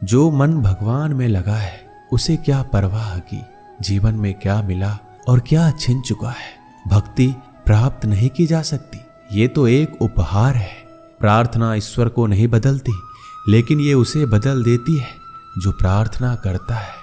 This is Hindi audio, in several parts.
जो मन भगवान में लगा है उसे क्या परवाह की, जीवन में क्या मिला और क्या छिन चुका है। भक्ति प्राप्त नहीं की जा सकती, ये तो एक उपहार है। प्रार्थना ईश्वर को नहीं बदलती, लेकिन ये उसे बदल देती है जो प्रार्थना करता है।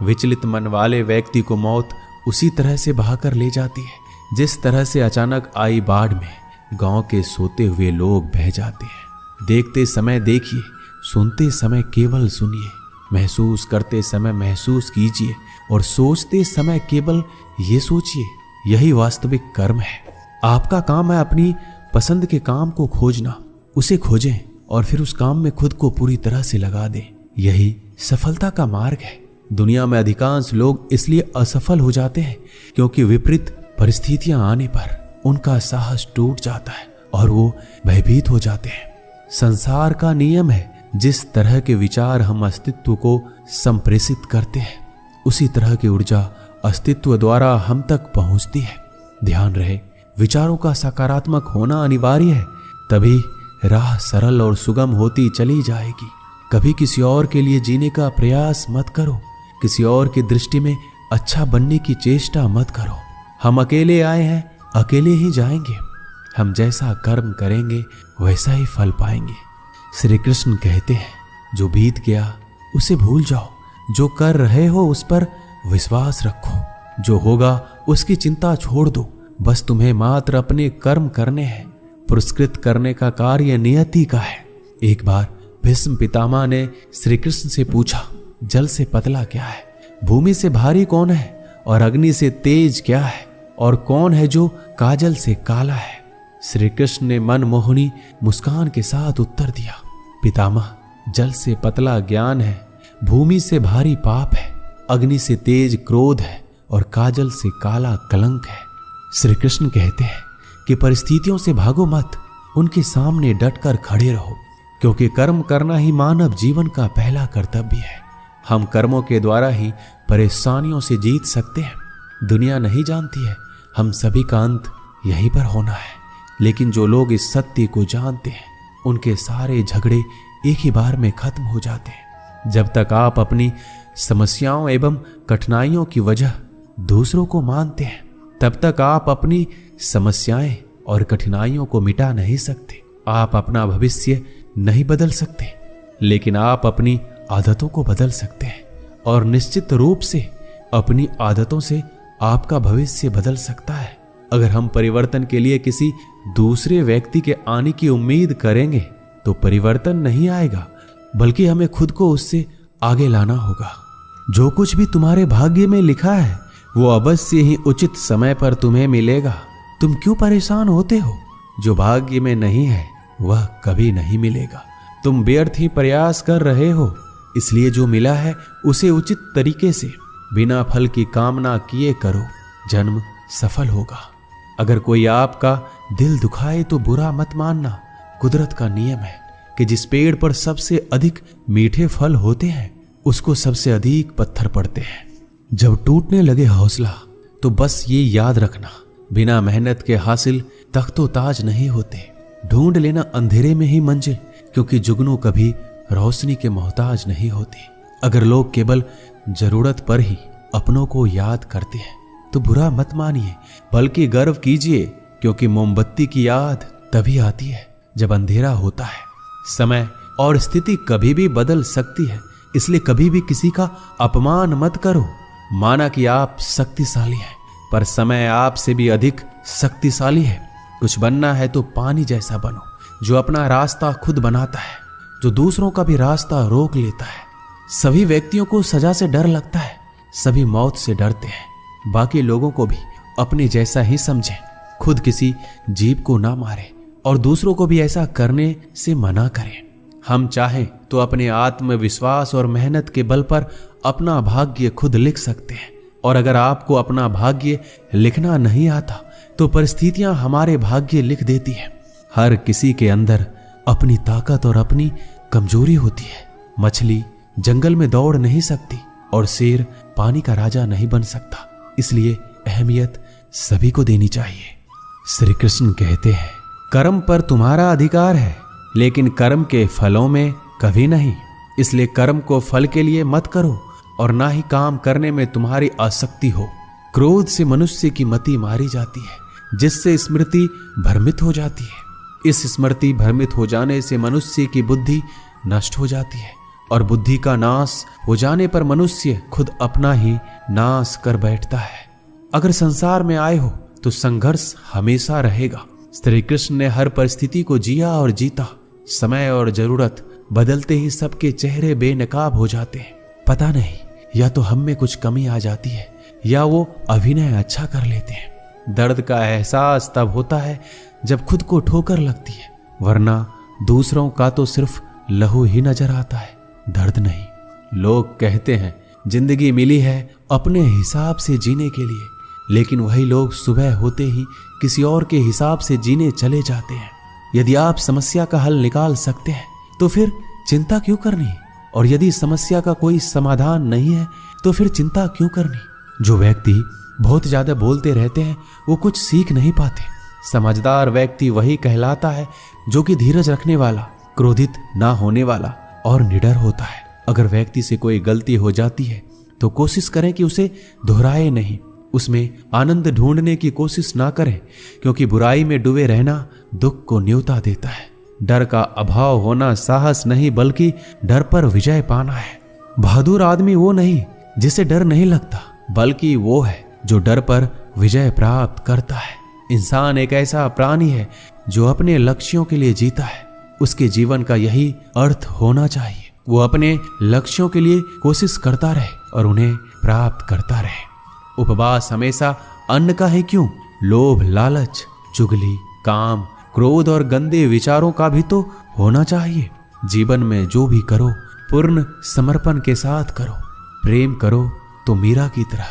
विचलित मन वाले व्यक्ति को मौत उसी तरह से बहाकर ले जाती है जिस तरह से अचानक आई बाढ़ में गांव के सोते हुए लोग बह जाते हैं। देखते समय देखिए, सुनते समय केवल सुनिए, महसूस करते समय महसूस कीजिए और सोचते समय केवल ये सोचिए, यही वास्तविक कर्म है। आपका काम है अपनी पसंद के काम को खोजना, उसे खोजें और फिर उस काम में खुद को पूरी तरह से लगा दें। यही सफलता का मार्ग है। दुनिया में अधिकांश लोग इसलिए असफल हो जाते हैं क्योंकि विपरीत परिस्थितियां आने पर उनका साहस टूट जाता है और वो भयभीत हो जाते हैं। संसार का नियम है, जिस तरह के विचार हम अस्तित्व को संप्रेषित करते हैं उसी तरह की ऊर्जा अस्तित्व द्वारा हम तक पहुंचती है। ध्यान रहे, विचारों का सकारात्मक होना अनिवार्य है, तभी राह सरल और सुगम होती चली जाएगी। कभी किसी और के लिए जीने का प्रयास मत करो, किसी और की दृष्टि में अच्छा बनने की चेष्टा मत करो। हम अकेले आए हैं, अकेले ही जाएंगे। हम जैसा कर्म करेंगे वैसा ही फल पाएंगे। श्री कृष्ण कहते हैं, जो बीत गया उसे भूल जाओ, जो कर रहे हो उस पर विश्वास रखो, जो होगा उसकी चिंता छोड़ दो। बस तुम्हें मात्र अपने कर्म करने हैं, पुरस्कृत करने का कार्य नियति का है। एक बार भीष्म पितामह ने श्री कृष्ण से पूछा, जल से पतला क्या है, भूमि से भारी कौन है और अग्नि से तेज क्या है, और कौन है जो काजल से काला है। श्री कृष्ण ने मनमोहनी मुस्कान के साथ उत्तर दिया, पितामह, जल से पतला ज्ञान है, भूमि से भारी पाप है, अग्नि से तेज क्रोध है और काजल से काला कलंक है। श्री कृष्ण कहते हैं कि परिस्थितियों से भागो मत, उनके सामने डटकर खड़े रहो, क्योंकि कर्म करना ही मानव जीवन का पहला कर्तव्य है। हम कर्मों के द्वारा ही परेशानियों से जीत सकते हैं। दुनिया नहीं जानती है हम सभी का अंत यहीं पर होना है, लेकिन जो लोग इस सत्य को जानते हैं उनके सारे झगड़े एक ही बार में खत्म हो जाते हैं। जब तक आप अपनी समस्याओं एवं कठिनाइयों की वजह दूसरों को मानते हैं, तब तक आप अपनी समस्याएं और कठिनाइयों को मिटा नहीं सकते। आप अपना भविष्य नहीं बदल सकते, लेकिन आप अपनी आदतों को बदल सकते हैं, और निश्चित रूप से अपनी आदतों से आपका भविष्य बदल सकता है। अगर हम परिवर्तन के लिए किसी दूसरे व्यक्ति के आने की उम्मीद करेंगे तो परिवर्तन नहीं आएगा, बल्कि हमें खुद को उससे आगे लाना होगा। जो कुछ भी तुम्हारे भाग्य में लिखा है वो अवश्य ही उचित समय पर तुम्हें मिलेगा। तुम क्यों परेशान होते हो? जो भाग्य में नहीं है वह कभी नहीं मिलेगा। तुम व्यर्थ ही प्रयास कर रहे हो, इसलिए जो मिला है उसे उचित तरीके से बिना फल की कामना किए करो, जन्म सफल होगा। अगर कोई आपका दिल दुखाए तो बुरा मत मानना। कुदरत का नियम है कि जिस पेड़ पर सबसे अधिक मीठे फल होते हैं उसको सबसे अधिक पत्थर पड़ते हैं। जब टूटने लगे हौसला तो बस ये याद रखना, बिना मेहनत के हासिल तख्तो ताज नहीं होते। ढूंढ लेना अंधेरे में ही मंजिल, क्योंकि जुगनू कभी रोशनी के मोहताज नहीं होती। अगर लोग केवल जरूरत पर ही अपनों को याद करते हैं तो बुरा मत मानिए, बल्कि गर्व कीजिए, क्योंकि मोमबत्ती की याद तभी आती है जब अंधेरा होता है। समय और स्थिति कभी भी बदल सकती है, इसलिए कभी भी किसी का अपमान मत करो। माना कि आप शक्तिशाली हैं, पर समय आपसे भी अधिक शक्तिशाली है। कुछ बनना है तो पानी जैसा बनो, जो अपना रास्ता खुद बनाता है, जो दूसरों का भी रास्ता रोक लेता है। सभी व्यक्तियों को सजा से डर लगता है, सभी मौत से डरते हैं। बाकी लोगों को भी अपने जैसा ही समझें। खुद किसी जीव को ना मारे और दूसरों को भी ऐसा करने से मना करें। हम चाहें तो अपने आत्मविश्वास और मेहनत के बल पर अपना भाग्य खुद लिख सकते हैं। और अगर आपको अपना भाग्य लिखना नहीं आता तो परिस्थितियां हमारे भाग्य लिख देती हैं। हर किसी के अंदर अपनी ताकत और अपनी कमजोरी होती है। मछली जंगल में दौड़ नहीं सकती और शेर पानी का राजा नहीं बन सकता, इसलिए अहमियत सभी को देनी चाहिए। श्री कृष्ण कहते हैं, कर्म पर तुम्हारा अधिकार है, लेकिन कर्म के फलों में कभी नहीं। इसलिए कर्म को फल के लिए मत करो और ना ही काम करने में तुम्हारी आसक्ति हो। क्रोध से मनुष्य की मति मारी जाती है, जिससे स्मृति भ्रमित हो जाती है। इस स्मृति भ्रमित हो जाने से मनुष्य की बुद्धि नष्ट हो जाती है और बुद्धि का नाश हो जाने पर मनुष्य खुद अपना ही नाश कर बैठता है। अगर संसार में आए हो तो संघर्ष हमेशा रहेगा। श्री कृष्ण ने हर परिस्थिति को जिया और जीता। समय और जरूरत बदलते ही सबके चेहरे बेनकाब हो जाते हैं। पता नहीं, या तो हम में कुछ कमी आ जाती है या वो अभिनय अच्छा कर लेते हैं। दर्द का एहसास तब होता है जब खुद को ठोकर लगती है, वरना दूसरों का तो सिर्फ लहू ही नजर आता है, दर्द नहीं। लोग कहते हैं जिंदगी मिली है अपने हिसाब से जीने के लिए, लेकिन वही लोग सुबह होते ही किसी और के हिसाब से जीने चले जाते हैं। यदि आप समस्या का हल निकाल सकते हैं तो फिर चिंता क्यों करनी, और यदि समस्या का कोई समाधान नहीं है तो फिर चिंता क्यों करनी। जो व्यक्ति बहुत ज्यादा बोलते रहते हैं वो कुछ सीख नहीं पाते। समझदार व्यक्ति वही कहलाता है जो कि धीरज रखने वाला, क्रोधित ना होने वाला और निडर होता है। अगर व्यक्ति से कोई गलती हो जाती है तो कोशिश करें कि उसे दोहराए नहीं, उसमें आनंद ढूंढने की कोशिश ना करें, क्योंकि बुराई में डूबे रहना दुख को न्योता देता है। डर का अभाव होना साहस नहीं बल्कि डर पर विजय पाना है। बहादुर आदमी वो नहीं जिसे डर नहीं लगता, बल्कि वो है जो डर पर विजय प्राप्त करता है। इंसान एक ऐसा प्राणी है जो अपने लक्ष्यों के लिए जीता है। उसके जीवन का यही अर्थ होना चाहिए। वो अपने लक्ष्यों के लिए कोशिश करता रहे और उन्हें प्राप्त करता रहे। उपवास हमेशा अन्न का है क्यों? लोभ, लालच, चुगली, काम, क्रोध और गंदे विचारों का भी तो होना चाहिए। जीवन में जो भी करो पूर्ण समर्पण के साथ करो। प्रेम करो तो मीरा की तरह,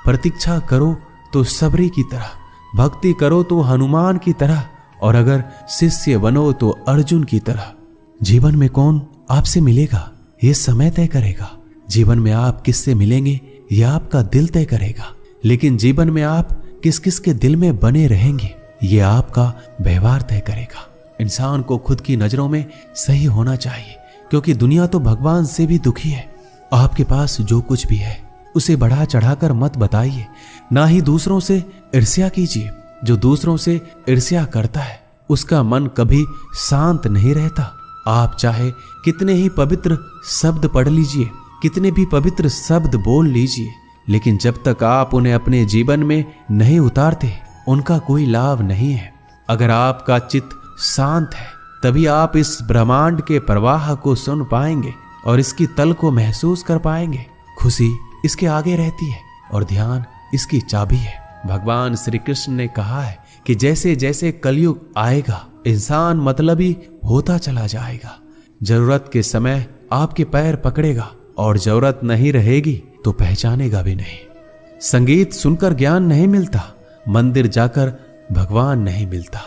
प्रतीक्षा करो तो सबरी की तरह, भक्ति करो तो हनुमान की तरह, और अगर शिष्य बनो तो अर्जुन की तरह। जीवन में कौन आपसे मिलेगा ये समय तय करेगा। जीवन में आप किससे मिलेंगे ये आपका दिल तय करेगा। लेकिन जीवन में आप किस किस के दिल में बने रहेंगे ये आपका व्यवहार तय करेगा। इंसान को खुद की नजरों में सही होना चाहिए, क्योंकि दुनिया तो भगवान से भी दुखी है। आपके पास जो कुछ भी है उसे बढ़ा चढ़ाकर मत बताइए, ना ही दूसरों से ईर्ष्या कीजिए। जो दूसरों से ईर्ष्या करता है उसका मन कभी शांत नहीं रहता। आप चाहे कितने ही पवित्र शब्द पढ़ लीजिए, कितने भी पवित्र शब्द बोल लीजिए, लेकिन जब तक आप उन्हें अपने जीवन में नहीं उतारते उनका कोई लाभ नहीं है। अगर आपका चित्त शांत है तभी आप इस ब्रह्मांड के प्रवाह को सुन पाएंगे और इसकी तल को महसूस कर पाएंगे। खुशी इसके आगे रहती है और ध्यान इसकी चाबी है। भगवान श्री कृष्ण ने कहा है कि जैसे जैसे कलयुग आएगा इंसान मतलबी होता चला जाएगा। जरूरत के समय आपके पैर पकड़ेगा और जरूरत नहीं रहेगी तो पहचानेगा भी नहीं। संगीत सुनकर ज्ञान नहीं मिलता, मंदिर जाकर भगवान नहीं मिलता।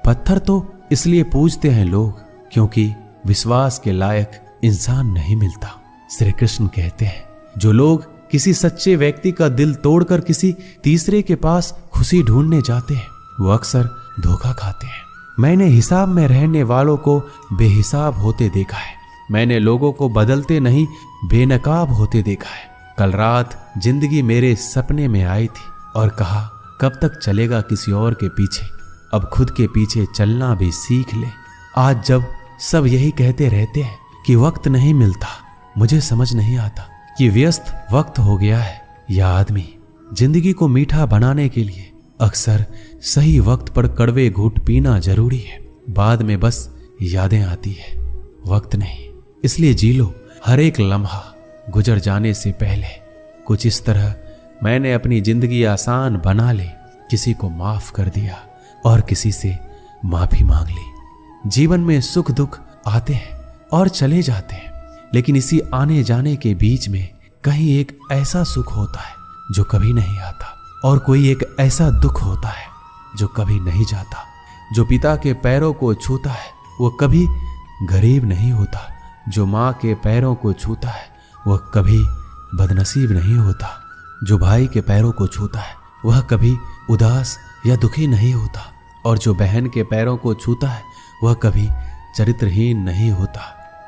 पत्थर तो इसलिए पूजते हैं लोग क्योंकि विश्वास के लायक इंसान नहीं मिलता। श्री कृष्ण कहते हैं जो लोग किसी सच्चे व्यक्ति का दिल तोड़कर किसी तीसरे के पास खुशी ढूंढने जाते हैं वो अक्सर धोखा खाते हैं। मैंने हिसाब में रहने वालों को बेहिसाब होते देखा है। मैंने लोगों को बदलते नहीं बेनकाब होते देखा है। कल रात जिंदगी मेरे सपने में आई थी और कहा कब तक चलेगा किसी और के पीछे, अब खुद के पीछे चलना भी सीख ले। आज जब सब यही कहते रहते हैं कि वक्त नहीं मिलता, मुझे समझ नहीं आता कि व्यस्त वक्त हो गया है या आदमी जिंदगी को मीठा बनाने के लिए अक्सर सही वक्त पर कड़वे घूंट पीना जरूरी है। बाद में बस यादें आती है, वक्त नहीं। इसलिए जी लो हर एक लम्हा गुजर जाने से पहले। कुछ इस तरह मैंने अपनी जिंदगी आसान बना ली, किसी को माफ कर दिया और किसी से माफी मांग ली। जीवन में सुख दुख आते हैं और चले जाते हैं, लेकिन इसी आने जाने के बीच में कहीं एक ऐसा सुख होता है जो कभी नहीं आता और कोई एक ऐसा दुख होता है जो कभी नहीं जाता। जो पिता के पैरों को छूता है वो कभी गरीब नहीं होता। जो माँ के पैरों को छूता है वह कभी बदनसीब नहीं होता। जो भाई के पैरों को छूता है वह कभी उदास या दुखी नहीं होता, और जो बहन के पैरों को छूता है वह कभी चरित्रहीन नहीं होता।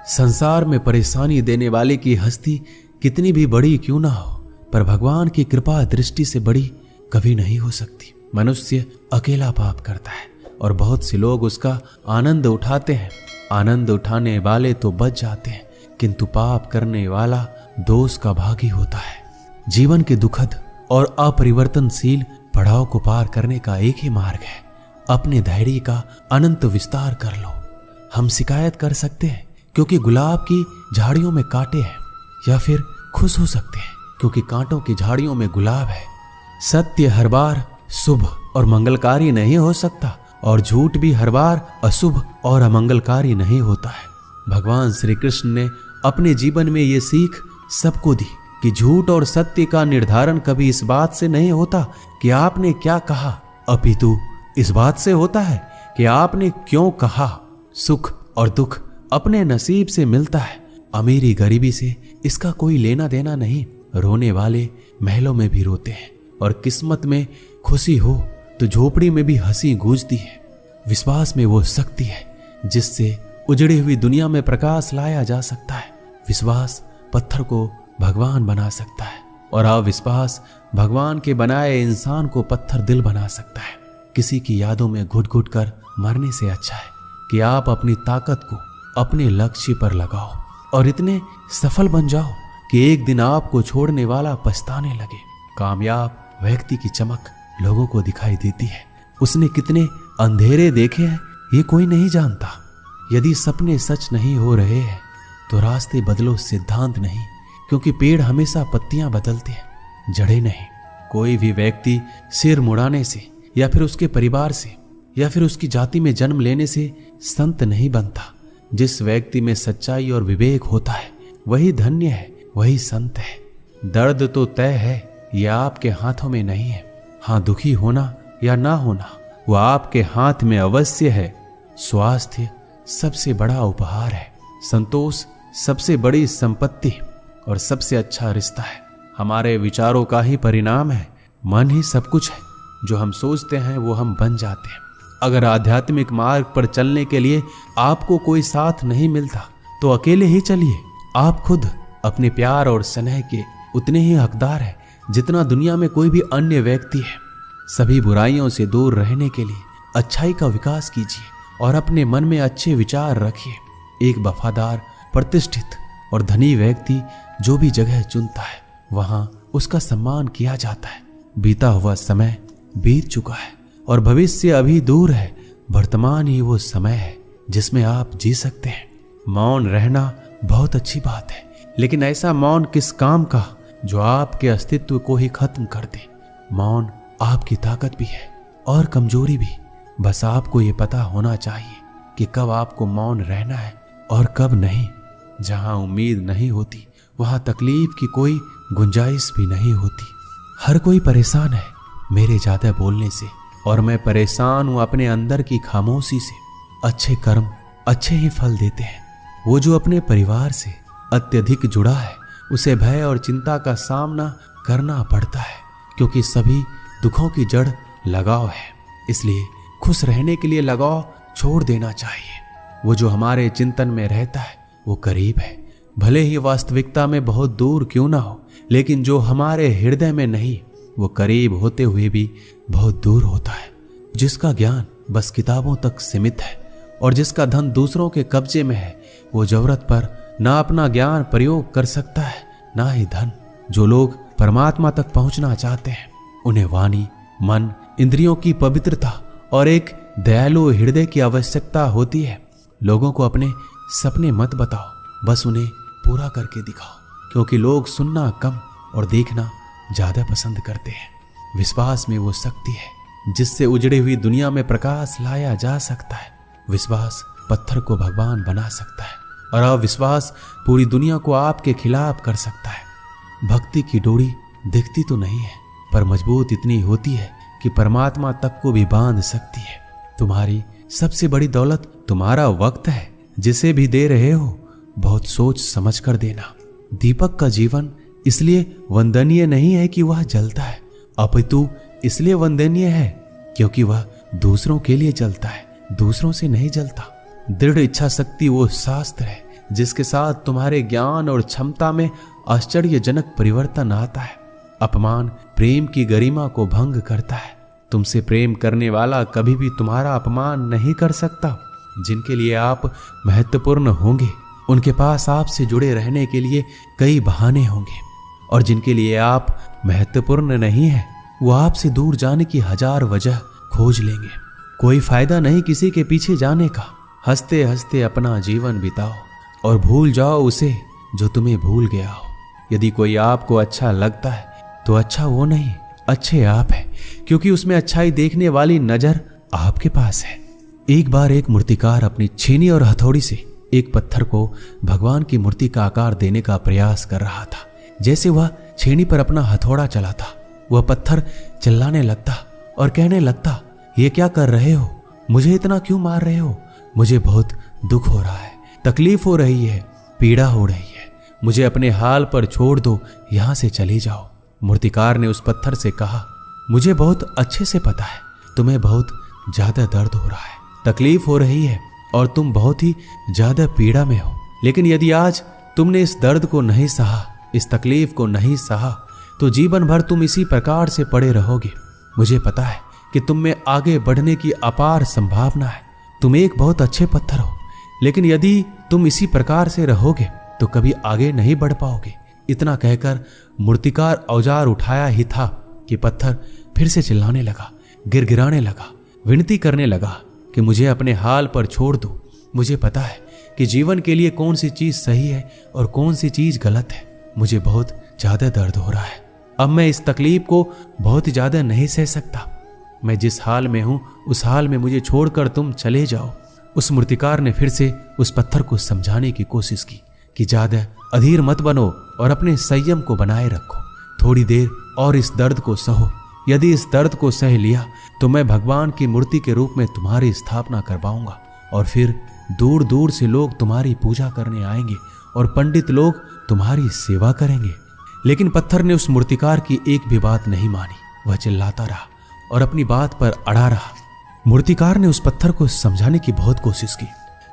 संसार में परेशानी देने वाले की हस्ती कितनी भी बड़ी क्यों ना हो, पर भगवान की कृपा दृष्टि से बड़ी कभी नहीं हो सकती। मनुष्य अकेला पाप करता है और बहुत से लोग उसका आनंद उठाते हैं। आनंद उठाने वाले तो बच जाते हैं, किंतु पाप करने वाला दोष का भागी होता है। जीवन के दुखद और अपरिवर्तनशील पड़ाव को पार करने का एक ही मार्ग है, अपने धैर्य का अनंत विस्तार कर लो। हम शिकायत कर सकते हैं क्योंकि गुलाब की झाड़ियों में कांटे हैं, या फिर खुश हो सकते हैं क्योंकि कांटों की झाड़ियों में गुलाब है। सत्य हर बार शुभ और मंगलकारी नहीं हो सकता और झूठ भी हर बार अशुभ और अमंगलकारी नहीं होता है। भगवान श्री कृष्ण ने अपने जीवन में ये सीख सबको दी कि झूठ और सत्य का निर्धारण कभी इस बात से नहीं होता कि आपने क्या कहा, अपितु इस बात से होता है कि आपने क्यों कहा। सुख और दुख अपने नसीब से मिलता है, अमीरी गरीबी से इसका कोई लेना देना नहीं। रोने वाले महलों में भी रोते हैं और किस्मत में खुशी हो तो झोपड़ी में भी हंसी गूंजती है। विश्वास में वो शक्ति है जिससे उजड़ी हुई दुनिया में प्रकाश लाया जा सकता है। विश्वास पत्थर को भगवान बना सकता है और अविश्वास भगवान के बनाए इंसान को पत्थर दिल बना सकता है। किसी की यादों में घुट घुट कर मरने से अच्छा है कि आप अपनी ताकत को अपने लक्ष्य पर लगाओ और इतने सफल बन जाओ कि एक दिन आपको छोड़ने वाला पछताने लगे। कामयाब व्यक्ति की चमक लोगों को दिखाई देती है। उसने कितने अंधेरे देखे हैं ये कोई नहीं जानता। यदि सपने सच नहीं हो रहे हैं तो रास्ते बदलो, सिद्धांत नहीं, क्योंकि पेड़ हमेशा पत्तियां बदलते हैं, जड़ें नहीं। कोई भी व्यक्ति सिर मुड़ाने से या फिर उसके परिवार से या फिर उसकी जाति में जन्म लेने से संत नहीं बनता। जिस व्यक्ति में सच्चाई और विवेक होता है वही धन्य है, वही संत है। दर्द तो तय है, यह आपके हाथों में नहीं है। हाँ, दुखी होना या ना होना वह आपके हाथ में अवश्य है। स्वास्थ्य सबसे बड़ा उपहार है, संतोष सबसे बड़ी संपत्ति और सबसे अच्छा रिश्ता है। हमारे विचारों का ही परिणाम है। मन ही सब कुछ है, जो हम सोचते हैं वो हम बन जाते हैं। अगर आध्यात्मिक मार्ग पर चलने के लिए आपको कोई साथ नहीं मिलता तो अकेले ही चलिए। आप खुद अपने प्यार और स्नेह के उतने ही हकदार हैं जितना दुनिया में कोई भी अन्य व्यक्ति है। सभी बुराइयों से दूर रहने के लिए अच्छाई का विकास कीजिए और अपने मन में अच्छे विचार रखिए। एक वफादार, प्रतिष्ठित और धनी व्यक्ति जो भी जगह चुनता है वहां उसका सम्मान किया जाता है। बीता हुआ समय बीत चुका है और भविष्य अभी दूर है। वर्तमान ही वो समय है जिसमें आप जी सकते हैं। मौन रहना बहुत अच्छी बात है, लेकिन ऐसा मौन किस काम का जो आपके अस्तित्व को ही खत्म कर दे। मौन आपकी ताकत भी है और कमजोरी भी। बस आपको ये पता होना चाहिए कि कब आपको मौन रहना है और कब नहीं। जहां उम्मीद नहीं होती वहां तकलीफ की कोई गुंजाइश भी नहीं होती। हर कोई परेशान है मेरे ज्यादा बोलने से और मैं परेशान हूं अपने अंदर की खामोशी से। अच्छे कर्म अच्छे ही फल देते हैं। वो जो अपने परिवार से अत्यधिक जुड़ा है उसे भय और चिंता का सामना करना पड़ता है, क्योंकि सभी दुखों की जड़ लगाव है। इसलिए खुश रहने के लिए लगाव छोड़ देना चाहिए। वो जो हमारे चिंतन में रहता है वो करीब है, भले ही वास्तविकता में बहुत दूर क्यों ना हो, लेकिन जो हमारे हृदय में नहीं वो करीब होते हुए भी बहुत दूर होता है। जिसका ज्ञान बस किताबों तक सीमित है और जिसका धन दूसरों के कब्जे में है वो जरूरत पर ना अपना ज्ञान प्रयोग कर सकता है ना ही धन। जो लोग परमात्मा तक पहुंचना चाहते हैं उन्हें वाणी, मन, इंद्रियों की पवित्रता और एक दयालु हृदय की आवश्यकता होती है। लोगों को अपने सपने मत बताओ, बस उन्हें पूरा करके दिखाओ, क्योंकि लोग सुनना कम और देखना ज्यादा पसंद करते हैं। विश्वास में वो शक्ति है जिससे उजड़ी हुई दुनिया में प्रकाश लाया जा सकता है। विश्वास पत्थर को भगवान बना सकता है और अविश्वास पूरी दुनिया को आपके खिलाफ कर सकता है। भक्ति की डोरी दिखती तो नहीं है पर मजबूत इतनी होती है कि परमात्मा तक को भी बांध सकती है। तुम्हारी सबसे बड़ी दौलत तुम्हारा वक्त है। जिसे भी दे रहे हो बहुत सोच समझ कर देना। दीपक का जीवन इसलिए वंदनीय नहीं है कि वह जलता है, अपितु इसलिए वंदनीय है क्योंकि वह दूसरों के लिए जलता है, दूसरों से नहीं जलता। दृढ़ इच्छा शक्ति वो शास्त्र है जिसके साथ तुम्हारे ज्ञान और क्षमता में आश्चर्यजनक परिवर्तन आता है। अपमान प्रेम की गरिमा को भंग करता है। तुमसे प्रेम करने वाला कभी भी तुम्हारा अपमान नहीं कर सकता। जिनके लिए आप महत्वपूर्ण होंगे उनके पास आपसे जुड़े रहने के लिए कई बहाने होंगे, और जिनके लिए आप महत्वपूर्ण नहीं हैं वो आपसे दूर जाने की हजार वजह खोज लेंगे। कोई फायदा नहीं किसी के पीछे जाने का। हंसते हंसते अपना जीवन बिताओ और भूल जाओ उसे जो तुम्हें भूल गया हो। यदि कोई आपको अच्छा लगता है तो अच्छा वो नहीं, अच्छे आप हैं, क्योंकि उसमें अच्छाई देखने वाली नजर आपके पास है। एक बार एक मूर्तिकार अपनी छेनी और हथौड़ी से एक पत्थर को भगवान की मूर्ति का आकार देने का प्रयास कर रहा था। जैसे वह छेनी पर अपना हथौड़ा चलाता, वह पत्थर चिल्लाने लगता और कहने लगता, ये क्या कर रहे हो? मुझे इतना क्यों मार रहे हो? मुझे बहुत दुख हो रहा है, तकलीफ हो रही है, पीड़ा हो रही है। मुझे अपने हाल पर छोड़ दो, यहां से चले जाओ। मूर्तिकार ने उस पत्थर से कहा, मुझे बहुत अच्छे से पता है तुम्हें बहुत ज्यादा दर्द हो रहा है, तकलीफ हो रही है और तुम बहुत ही ज्यादा पीड़ा में हो। लेकिन यदि आज तुमने इस दर्द को नहीं सहा, इस तकलीफ को नहीं सहा, तो जीवन भर तुम इसी प्रकार से पड़े रहोगे। मुझे पता है कि तुम में आगे बढ़ने की अपार संभावना है। तुम एक बहुत अच्छे पत्थर हो, लेकिन यदि तुम इसी प्रकार से रहोगे तो कभी आगे नहीं बढ़ पाओगे। इतना कहकर मूर्तिकार औजार उठाया ही था कि पत्थर फिर से चिल्लाने लगा, गिड़गिड़ाने लगा, विनती करने लगा कि मुझे अपने हाल पर छोड़ दो। मुझे पता है कि जीवन के लिए कौन सी चीज सही है और कौन सी चीज गलत है। मुझे बहुत ज्यादा दर्द हो रहा है। अब मैं इस तकलीफ को बहुत ज्यादा नहीं सह सकता। मैं जिस हाल में हूं उस हाल में मुझे छोड़कर तुम चले जाओ। उस मूर्तिकार ने फिर से उस पत्थर को समझाने की कोशिश की कि ज्यादा अधीर मत बनो और अपने संयम को बनाए रखो। थोड़ी देर और इस दर्द को सहो। यदि इस दर्द को सह लिया तो मैं भगवान की मूर्ति के रूप में तुम्हारी स्थापना करवाऊंगा, और फिर दूर दूर से लोग तुम्हारी पूजा करने आएंगे और पंडित लोग तुम्हारी सेवा करेंगे। लेकिन पत्थर ने उस मूर्तिकार की एक भी बात नहीं मानी। वह चिल्लाता रहा और अपनी बात पर अड़ा रहा। मूर्तिकार ने उस पत्थर को समझाने की बहुत कोशिश की,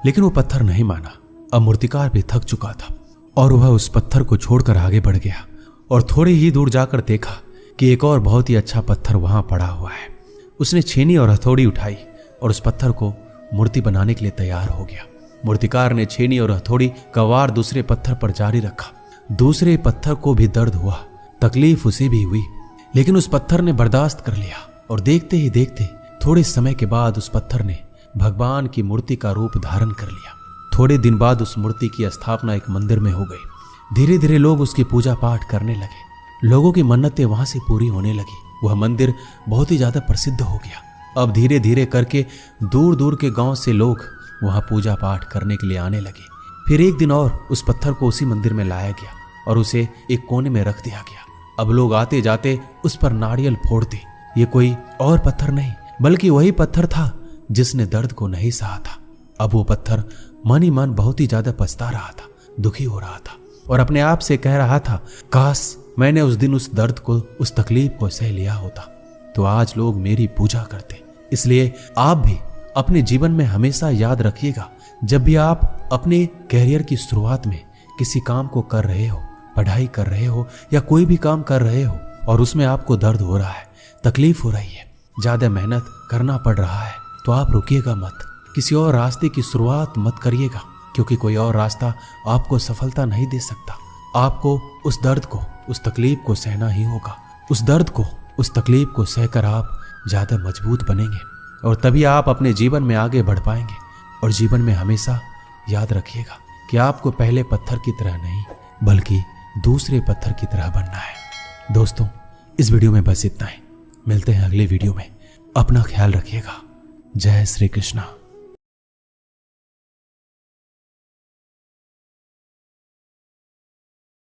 लेकिन वो पत्थर नहीं माना। अब मूर्तिकार भी थक चुका था और वह उस पत्थर को छोड़कर आगे बढ़ गया और थोड़ी ही दूर जाकर देखा कि एक और बहुत ही अच्छा पत्थर वहां पड़ा हुआ है। उसने छेनी और हथौड़ी उठाई और उस पत्थर को मूर्ति बनाने के लिए तैयार हो गया। मूर्तिकार ने छेनी और हथौड़ी का वार दूसरे पत्थर पर जारी रखा। दूसरे पत्थर को भी दर्द हुआ, तकलीफ उसे भी हुई, लेकिन उस पत्थर ने बर्दाश्त कर लिया और देखते ही देखते थोड़े समय के बाद उस पत्थर ने भगवान की मूर्ति का रूप धारण कर लिया। थोड़े दिन बाद उस मूर्ति की स्थापना एक मंदिर में हो गई। धीरे धीरे लोग उसकी पूजा पाठ करने लगे। लोगों की मन्नतें वहां से पूरी होने लगी। वह मंदिर बहुत ही ज्यादा प्रसिद्ध हो गया। अब धीरे धीरे करके दूर दूर के गांव से लोग वहां पूजा पाठ करने के लिए आने लगे। फिर एक दिन और उस पत्थर को उसी मंदिर में लाया गया और उसे एक कोने में रख दिया गया। अब लोग आते जाते उस पर नारियल फोड़ते। ये कोई और पत्थर नहीं बल्कि वही पत्थर था जिसने दर्द को नहीं सहा था। अब वो पत्थर मन ही मन बहुत ही ज्यादा पछता रहा था, दुखी हो रहा था और अपने आप से कह रहा था, काश मैंने उस दिन उस दर्द को, उस तकलीफ को सह लिया होता तो आज लोग मेरी पूजा करते। इसलिए आप भी अपने जीवन में हमेशा याद रखिएगा, जब भी आप अपने कैरियर की शुरुआत में किसी काम को कर रहे हो, पढ़ाई कर रहे हो या कोई भी काम कर रहे हो और उसमें आपको दर्द हो रहा है, तकलीफ हो रही है, ज्यादा मेहनत करना पड़ रहा है, तो आप रुकिएगा मत। किसी और रास्ते की शुरुआत मत करिएगा, क्योंकि कोई और रास्ता आपको सफलता नहीं दे सकता। आपको उस दर्द को, उस तकलीफ को सहना ही होगा। उस दर्द को, उस तकलीफ को सहकर आप ज्यादा मजबूत बनेंगे और तभी आप अपने जीवन में आगे बढ़ पाएंगे। और जीवन में हमेशा याद रखिएगा कि आपको पहले पत्थर की तरह नहीं बल्कि दूसरे पत्थर की तरह बनना है। दोस्तों, इस वीडियो में बस इतना ही। मिलते हैं अगले वीडियो में। अपना ख्याल रखिएगा। जय श्री कृष्णा।